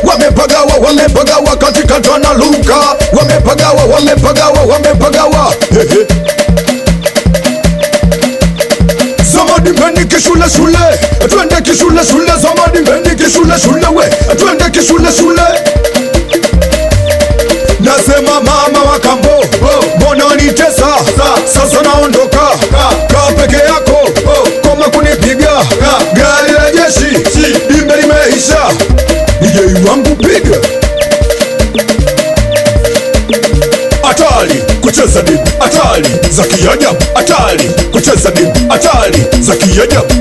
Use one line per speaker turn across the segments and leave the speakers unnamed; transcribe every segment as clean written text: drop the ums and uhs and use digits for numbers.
wamepagawa katika tana luka, wamepagawa. Zamani meni kishule, twende kishule, zamani meni kishule, we twende kishule. Nasema mama wa kambo, mbona nitesa, sasa naondoka, kaa peke yako, koma kunipiga, gari la jeshi, imbe limeisha, DJ wangu piga. Atali kucheza dibu, atali za kiajabu, atali kucheza dibu, atali za kiajabu.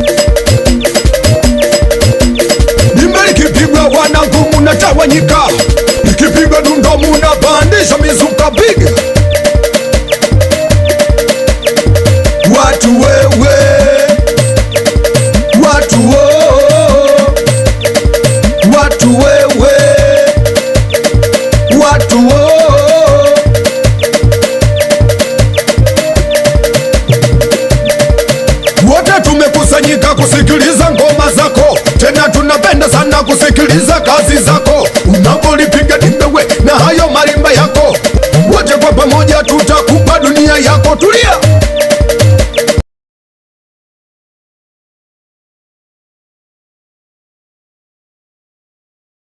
Imbe likipigwa wanangu munatawanyika, likipigwa dundo munapandisha mizuka, piga. Watu wewe, watu wewe, watu wote tumekusanyika kusikiliza ngoma zako, tena tunapenda sana kusikiliza kazi zako, unapolipiga dimbewe na hayo marimba yako, wote kwa pamoja tutakupa dunia yako. Tulia.